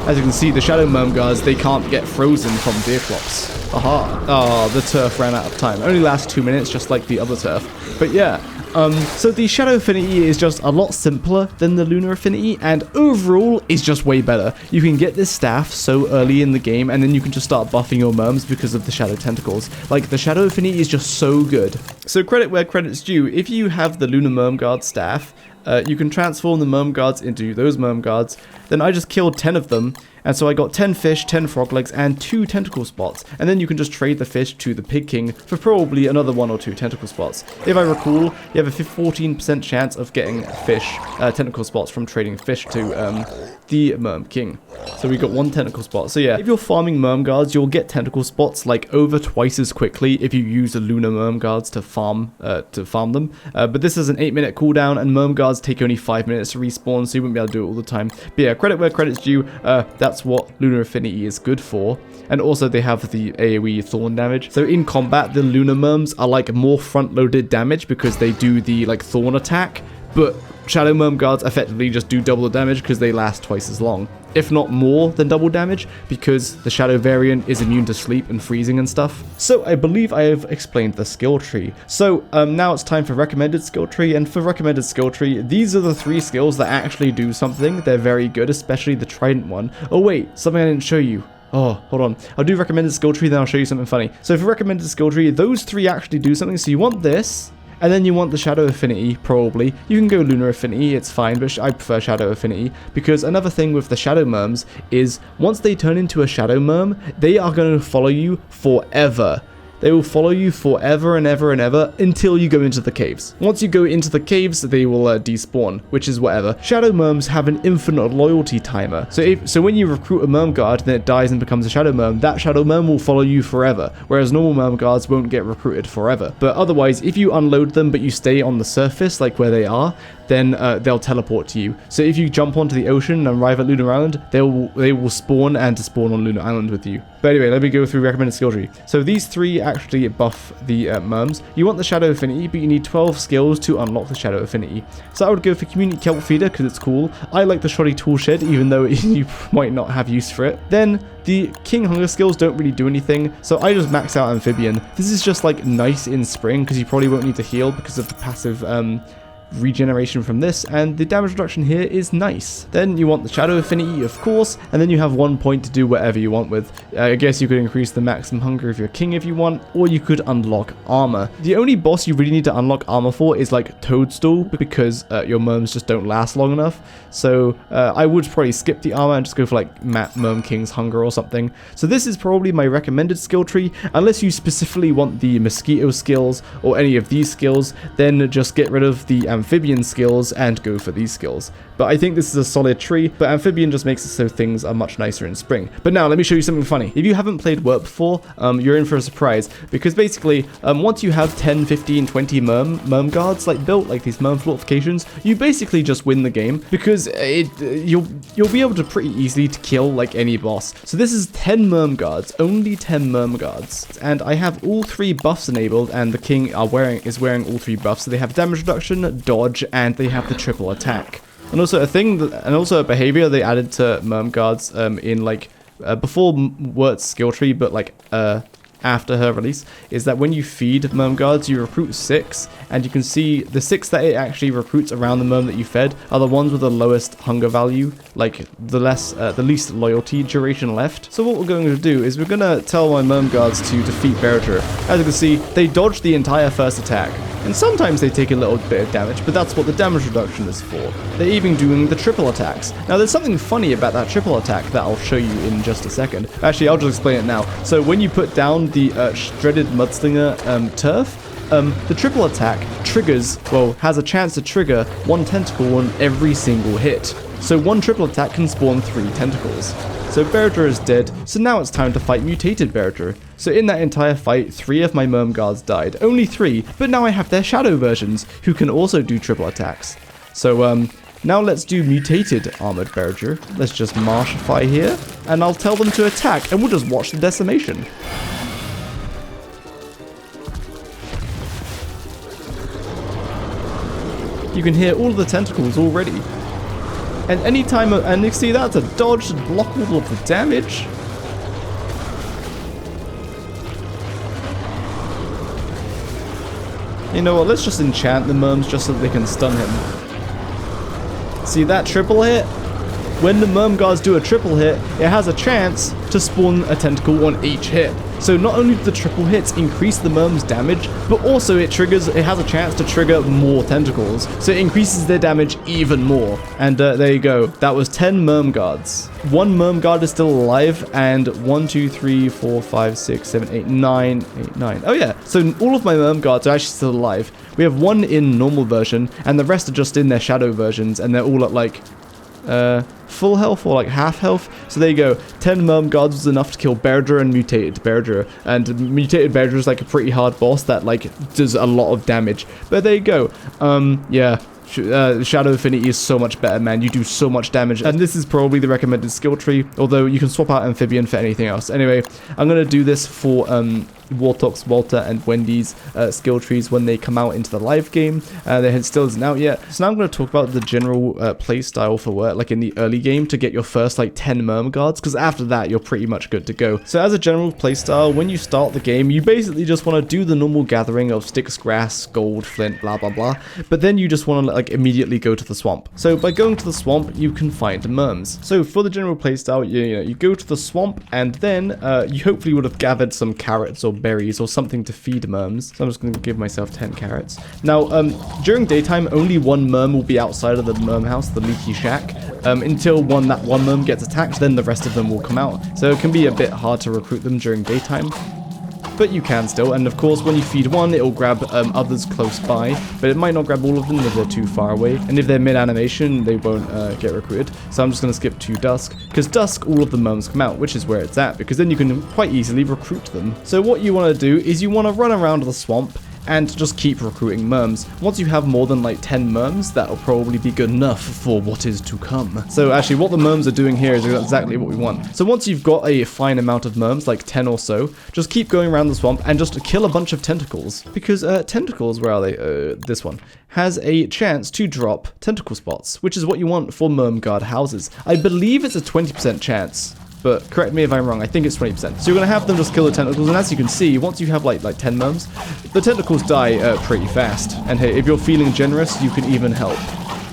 As you can see, the shadow merm guards, they can't get frozen from Deerclops. Aha! Oh, the turf ran out of time. It only lasts 2 minutes, just like the other turf. But yeah. So the Shadow Affinity is just a lot simpler than the Lunar Affinity, and overall is just way better. You can get this staff so early in the game, and then you can just start buffing your merms because of the Shadow Tentacles. Like, the Shadow Affinity is just so good. So credit where credit's due. If you have the Lunar Merm Guard staff, you can transform the Merm Guards into those Merm Guards. Then I just killed 10 of them, and so I got 10 fish, 10 frog legs, and 2 tentacle spots. And then you can just trade the fish to the Pig King for probably another 1 or 2 tentacle spots. If I recall, you have a 14% chance of getting fish, tentacle spots from trading fish to the Merm King. So we got 1 tentacle spot. So yeah, if you're farming Merm Guards, you'll get tentacle spots like over twice as quickly if you use the Lunar Merm Guards to farm them. But this is an 8-minute cooldown, and Merm Guards take only 5 minutes to respawn, so you wouldn't be able to do it all the time. But yeah, credit where credit's due. That's what Lunar Affinity is good for. And also they have the AoE thorn damage. So in combat, the Lunar Merms are like more front-loaded damage because they do the like thorn attack, but Shadow Merm Guards effectively just do double the damage because they last twice as long, if not more than double damage, because the Shadow variant is immune to sleep and freezing and stuff. So I believe I have explained the skill tree. So now it's time for recommended skill tree, and for recommended skill tree, these are the 3 skills that actually do something. They're very good, especially the Trident one. Oh wait, something I didn't show you. Oh, hold on. I'll do recommended skill tree, then I'll show you something funny. So for recommended skill tree, those 3 actually do something. So you want this, and then you want the Shadow Affinity, probably. You can go Lunar Affinity, it's fine, but I prefer Shadow Affinity, because another thing with the Shadow Merms is, once they turn into a Shadow Merm, they are going to follow you forever. They will follow you forever and ever and ever until you go into the caves. Once you go into the caves, they will despawn, which is whatever. Shadow Merms have an infinite loyalty timer. So when you recruit a Merm Guard, then it dies and becomes a Shadow Merm, that Shadow Merm will follow you forever, whereas normal Merm Guards won't get recruited forever. But otherwise, if you unload them but you stay on the surface, like where they are, then they'll teleport to you. So if you jump onto the ocean and arrive at Lunar Island, they will spawn and despawn on Lunar Island with you. But anyway, let me go through recommended skill tree. So these 3 actually buff the Merms. You want the Shadow Affinity, but you need 12 skills to unlock the Shadow Affinity. So I would go for Community Kelp Feeder because it's cool. I like the Shoddy Tool Shed, even though you might not have use for it. Then the King Hunger skills don't really do anything, so I just max out Amphibian. This is just like nice in spring because you probably won't need to heal because of the passive regeneration from this, and the damage reduction here is nice. Then you want the Shadow Affinity, of course, and then you have 1 point to do whatever you want with. I guess you could increase the maximum hunger of your king if you want, or you could unlock armor. The only boss you really need to unlock armor for is like Toadstool, because your merms just don't last long enough. So I would probably skip the armor and just go for like Merm King's Hunger or something. So this is probably my recommended skill tree, unless you specifically want the mosquito skills or any of these skills, then just get rid of the amphibian skills and go for these skills. But I think this is a solid tree, but amphibian just makes it so things are much nicer in spring. But now let me show you something funny. If you haven't played Wurt before, you're in for a surprise, because basically once you have 10, 15, 20 merm guards like built, like these merm fortifications, you basically just win the game, because you'll be able to pretty easily to kill like any boss. So this is 10 merm guards, only 10 merm guards, and I have all 3 buffs enabled, and the king is wearing all 3 buffs. So they have damage reduction, dodge, and they have the triple attack. And also a behavior they added to merm guards in like before Wurt's skill tree, but like after her release is that when you feed Mermguards, you recruit 6, and you can see the 6 that it actually recruits around the Merm that you fed are the ones with the lowest hunger value, like the least loyalty duration left. So what we're going to do is we're going to tell my Mermguards to defeat Bearager. As you can see, they dodge the entire first attack, and sometimes they take a little bit of damage, but that's what the damage reduction is for. They're even doing the triple attacks. Now there's something funny about that triple attack that I'll show you in just a second. Actually, I'll just explain it now. So when you put down the shredded mudslinger turf, the triple attack triggers, well, has a chance to trigger 1 tentacle on every single hit. So one triple attack can spawn 3 tentacles. So Bearager is dead, so now it's time to fight mutated Bearager. So in that entire fight, 3 of my Mermguards died. Only 3, but now I have their shadow versions, who can also do triple attacks. So now let's do mutated armored Bearager. Let's just marshify here, and I'll tell them to attack, and we'll just watch the decimation. You can hear all of the tentacles already. And anytime, and you see that's a dodge to block all of the damage. You know what, let's just enchant the Merms just so they can stun him. See that triple hit? When the Mermguards do a triple hit, it has a chance to spawn a tentacle on each hit. So not only do the triple hits increase the Merm's damage, but also it has a chance to trigger more tentacles. So it increases their damage even more. And there you go. That was 10 Mermguards. 1 Mermguard is still alive, and 1, 2, 3, 4, 5, 6, 7, 8, 9, 8, 9. Oh yeah, so all of my Mermguards are actually still alive. We have 1 in normal version, and the rest are just in their shadow versions, and they're all at like full health or like half health. So there you go. 10 Mermguards was enough to kill Bearager and mutated Bearager. And mutated Bearager is like a pretty hard boss that like does a lot of damage. But there you go. Yeah. Shadow Affinity is so much better, man. You do so much damage, and this is probably the recommended skill tree, although you can swap out Amphibian for anything else. Anyway, I'm going to do this for Wartox, Walter, and Wendy's skill trees when they come out into the live game. They still isn't out yet. So now I'm going to talk about the general play style for Wurt, like in the early game, to get your first like 10 Mermguards, because after that you're pretty much good to go. So as a general play style, when you start the game, you basically just want to do the normal gathering of sticks, grass, gold, flint, blah blah blah, but then you just want to like immediately go to the swamp. So by going to the swamp, you can find Merms. So for the general playstyle, you go to the swamp, and then you hopefully would have gathered some carrots or berries or something to feed Merms. So I'm just going to give myself 10 carrots. Now, during daytime, only 1 Merm will be outside of the Merm house, the leaky shack, until that one Merm gets attacked. Then the rest of them will come out. So it can be a bit hard to recruit them during daytime, but you can still. And of course, when you feed 1, it'll grab others close by, but it might not grab all of them if they're too far away. And if they're mid-animation, they won't get recruited. So I'm just going to skip to dusk, because dusk, all of the Merms come out, which is where it's at, because then you can quite easily recruit them. So what you want to do is you want to run around the swamp and just keep recruiting Merms. Once you have more than like 10 Merms, that'll probably be good enough for what is to come. So actually what the Merms are doing here is exactly what we want. So once you've got a fine amount of Merms, like 10 or so, just keep going around the swamp and just kill a bunch of tentacles. Because tentacles, where are they? This one has a chance to drop tentacle spots, which is what you want for Mermguard houses. I believe it's a 20% chance, but correct me if I'm wrong. I think it's 20%. So you're going to have them just kill the tentacles, and as you can see, once you have like 10 Merms, the tentacles die pretty fast. And hey, if you're feeling generous, you can even help,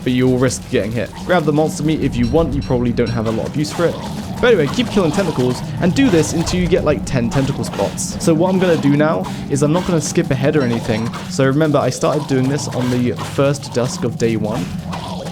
but you'll risk getting hit. Grab the monster meat if you want. You probably don't have a lot of use for it. But anyway, keep killing tentacles, and do this until you get like 10 tentacle spots. So what I'm going to do now is I'm not going to skip ahead or anything. So remember, I started doing this on the first dusk of day 1.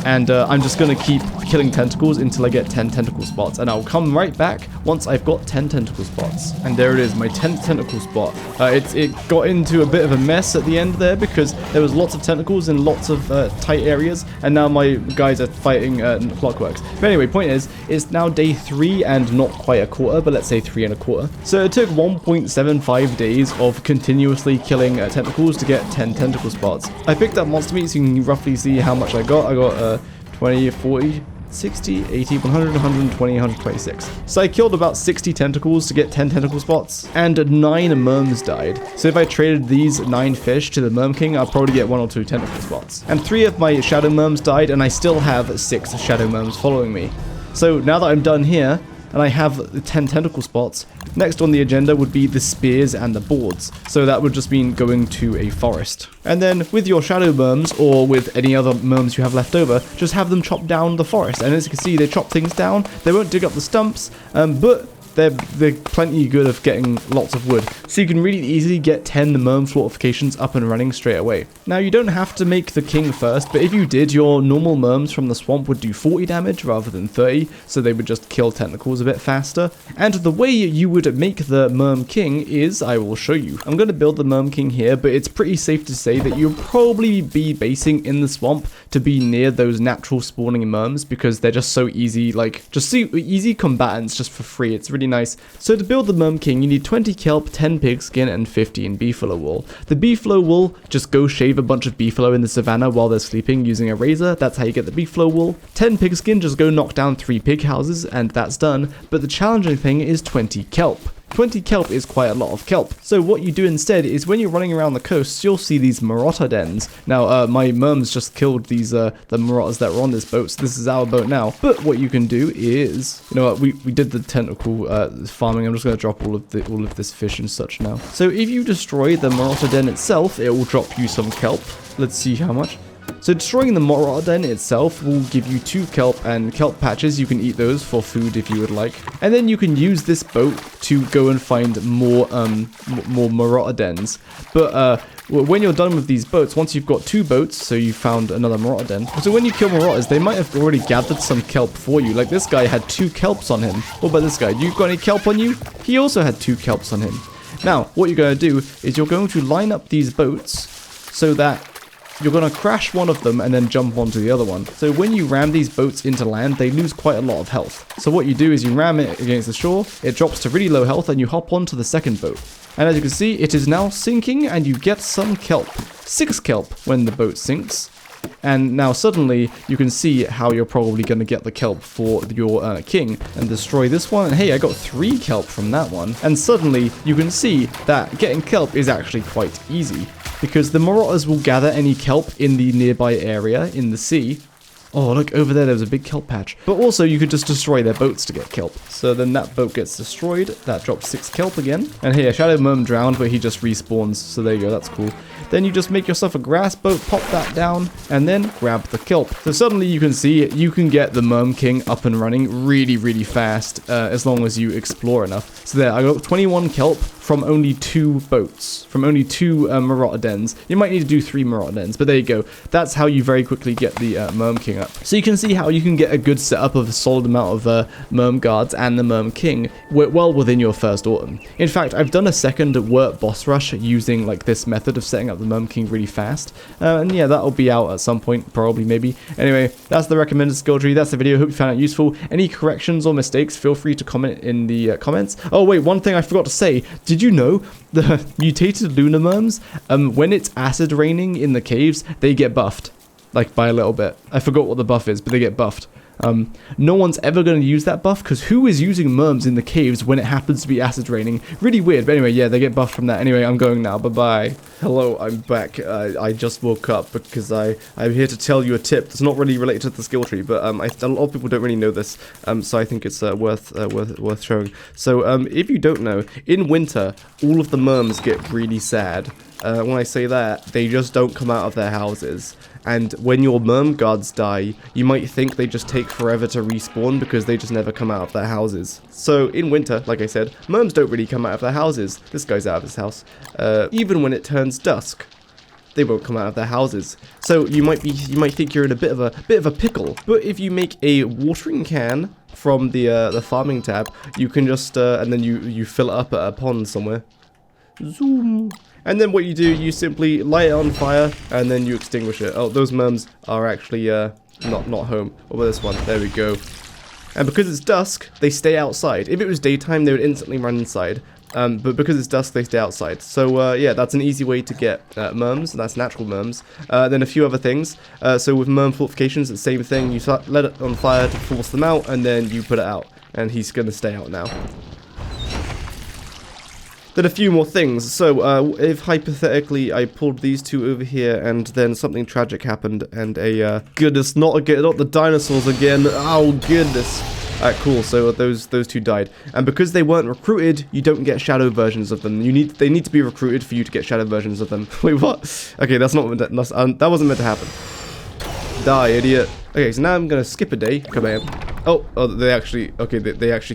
And I'm just going to keep killing tentacles until I get 10 tentacle spots. And I'll come right back once I've got 10 tentacle spots. And there it is, my 10th tentacle spot. It got into a bit of a mess at the end there, because there was lots of tentacles in lots of tight areas. And now my guys are fighting clockworks. But anyway, point is, it's now day 3 and not quite a quarter, but let's say 3 1/4. So it took 1.75 days of continuously killing tentacles to get 10 tentacle spots. I picked up monster meat so you can roughly see how much I got. I got 20, 40, 60, 80, 100, 120, 126. So I killed about 60 tentacles to get 10 tentacle spots, and 9 Merms died. So if I traded these 9 fish to the Merm King, I'll probably get 1 or 2 tentacle spots. And 3 of my Shadow Merms died, and I still have 6 Shadow Merms following me. So now that I'm done here, and I have 10 tentacle spots. Next on the agenda would be the spears and the boards. So that would just mean going to a forest. And then with your shadow merms, or with any other merms you have left over, just have them chop down the forest. And as you can see, they chop things down. They won't dig up the stumps, but they're plenty good of getting lots of wood. So you can really easily get 10 merm fortifications up and running straight away. Now you don't have to make the king first, but if you did, your normal merms from the swamp would do 40 damage rather than 30, so they would just kill tentacles a bit faster. And the way you would make the merm king is, I will show you. I'm going to build the merm king here, but it's pretty safe to say that you'll probably be basing in the swamp to be near those natural spawning merms, because they're just so easy, like just so easy combatants just for free. It's really nice. So to build the merm king, you need 20 kelp, 10 pigskin, and 15 beefalo wool. The beefalo wool, just go shave a bunch of beefalo in the savannah while they're sleeping using a razor. That's how you get the beefalo wool. 10 pigskin, just go knock down 3 pig houses, and that's done. But the challenging thing is 20 kelp. 20 kelp is quite a lot of kelp. So what you do instead is when you're running around the coast, you'll see these marotta dens. Now, my merms just killed these, the marottas that were on this boat, so this is our boat now. But what you can do is, you know what, we did the tentacle farming. I'm just going to drop all of this fish and such now. So if you destroy the marotta den itself, it will drop you some kelp. Let's see how much. So destroying the marotta den itself will give you 2 kelp and kelp patches. You can eat those for food if you would like. And then you can use this boat to go and find more marotta dens. But when you're done with these boats, once you've got 2 boats, so you found another marotta den. So when you kill marottas, they might have already gathered some kelp for you. Like this guy had 2 kelps on him. What about this guy? You got any kelp on you? He also had 2 kelps on him. Now, what you're going to do is you're going to line up these boats so that you're going to crash one of them and then jump onto the other one. So when you ram these boats into land, they lose quite a lot of health. So what you do is you ram it against the shore, it drops to really low health, and you hop onto the second boat. And as you can see, it is now sinking, and you get some kelp. 6 kelp when the boat sinks. And now suddenly you can see how you're probably going to get the kelp for your king, and destroy this one. And hey, I got 3 kelp from that one. And suddenly you can see that getting kelp is actually quite easy, because the marottas will gather any kelp in the nearby area in the sea. Oh, look, over there was a big kelp patch. But also, you could just destroy their boats to get kelp. So then that boat gets destroyed. That drops 6 kelp again. And here, Shadow Merm drowned, but he just respawns. So there you go, that's cool. Then you just make yourself a grass boat, pop that down, and then grab the kelp. So suddenly you can see you can get the Merm King up and running really, really fast, as long as you explore enough. So there, I got 21 kelp from only 2 boats, from only 2 marotta dens. You might need to do 3 marotta dens, but there you go. That's how you very quickly get the Merm King up. So you can see how you can get a good setup of a solid amount of Merm Guards and the Merm King well within your first autumn. In fact, I've done a second Wurt boss rush using like this method of setting up the Merm King really fast. And yeah, that'll be out at some point, probably, maybe. Anyway, that's the recommended skill tree. That's the video. Hope you found it useful. Any corrections or mistakes, feel free to comment in the comments. Oh wait, one thing I forgot to say. Did you know the mutated lunar merms, when it's acid raining in the caves, they get buffed, like by a little bit. I forgot what the buff is, but they get buffed. No one's ever going to use that buff, because who is using merms in the caves when it happens to be acid raining? Really weird, but anyway, yeah, they get buffed from that. Anyway, I'm going now, bye-bye. Hello, I'm back. I just woke up because I'm here to tell you a tip that's not really related to the skill tree, but a lot of people don't really know this, so I think it's worth showing. So, if you don't know, in winter, all of the merms get really sad. When I say that, they just don't come out of their houses. And when your merm guards die, you might think they just take forever to respawn because they just never come out of their houses. So in winter, like I said, merms don't really come out of their houses. This guy's out of his house. Even when it turns dusk, they won't come out of their houses. So you might think you're in a bit of a pickle. But if you make a watering can from the farming tab, you can just and then you fill it up at a pond somewhere. Zoom. And then what you do, you simply light it on fire, and then you extinguish it. Oh, those merms are actually not home. What about this one? There we go. And because it's dusk, they stay outside. If it was daytime, they would instantly run inside. But because it's dusk, they stay outside. So yeah, that's an easy way to get merms. That's natural merms. Then a few other things. So with merm fortifications, it's the same thing. You let it on fire to force them out, and then you put it out. And he's going to stay out now. Then a few more things. So, if hypothetically I pulled these 2 over here and then something tragic happened and goodness, not the dinosaurs again. Oh, goodness. Alright, cool. So those two died, and because they weren't recruited, you don't get shadow versions of them. They need to be recruited for you to get shadow versions of them. Wait, what? Okay, that wasn't meant to happen. Die, idiot. Okay, so now I'm gonna skip a day. Come here. Oh, they actually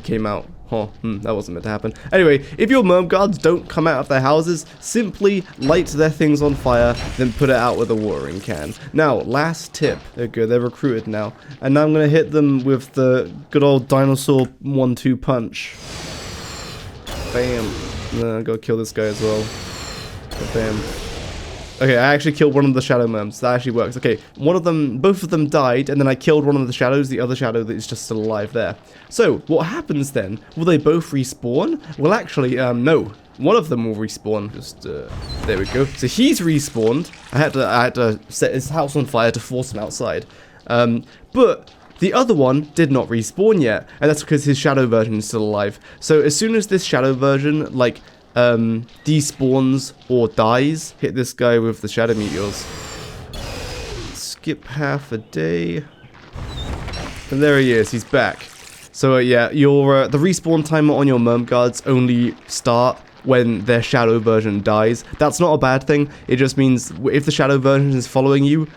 came out. Huh, that wasn't meant to happen. Anyway, if your merm guards don't come out of their houses, simply light their things on fire, then put it out with a watering can. Now, last tip. They're good, they're recruited now. And now I'm going to hit them with the good old dinosaur 1-2 punch. Bam. I gotta kill this guy as well. Bam. Okay, I actually killed one of the shadow merms. That actually works. Okay, both of them died, and then I killed one of the shadows, the other shadow that is just still alive there. So, what happens then? Will they both respawn? Well, actually, no. One of them will respawn. Just, there we go. So he's respawned. I had to set his house on fire to force him outside. But the other one did not respawn yet, and that's because his shadow version is still alive. So as soon as this shadow version, like, despawns or dies, hit this guy with the shadow meteors. Skip half a day. And there he is, he's back. So yeah, the respawn timer on your merm guards only start when their shadow version dies. That's not a bad thing. It just means if the shadow version is following you,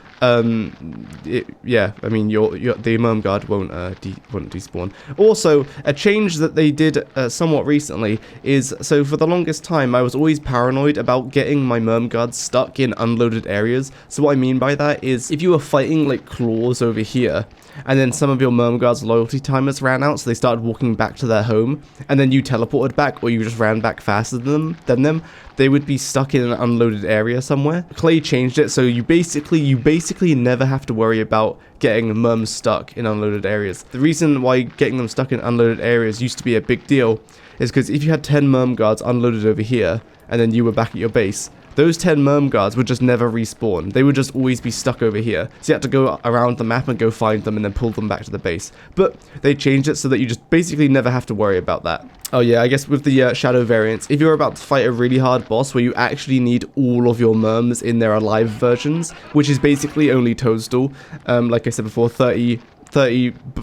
yeah, I mean, the merm guard won't despawn. Also, a change that they did somewhat recently is, so for the longest time, I was always paranoid about getting my merm guards stuck in unloaded areas. So what I mean by that is, if you were fighting, like, claws over here, and then some of your merm guards' loyalty timers ran out, so they started walking back to their home, and then you teleported back, or you just ran back faster than them, they would be stuck in an unloaded area somewhere. Clay changed it, so you basically never have to worry about getting merms stuck in unloaded areas. The reason why getting them stuck in unloaded areas used to be a big deal is because if you had 10 merm guards unloaded over here, and then you were back at your base, those 10 merm guards would just never respawn. They would just always be stuck over here. So you had to go around the map and go find them and then pull them back to the base. But they changed it so that you just basically never have to worry about that. Oh yeah, I guess with the shadow variants, if you're about to fight a really hard boss where you actually need all of your merms in their alive versions, which is basically only Toadstool, like I said before, 30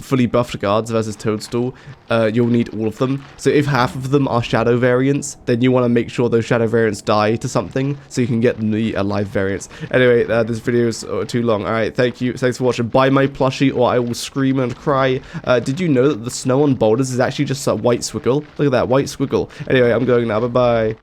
fully buffed guards versus Toadstool, you'll need all of them. So if half of them are shadow variants, then you want to make sure those shadow variants die to something so you can get the alive variants. Anyway, this video is too long. Alright, thanks for watching. Buy my plushie or I will scream and cry. Did you know that the snow on boulders is actually just a white squiggle? Look at that, white squiggle. Anyway, I'm going now. Bye-bye.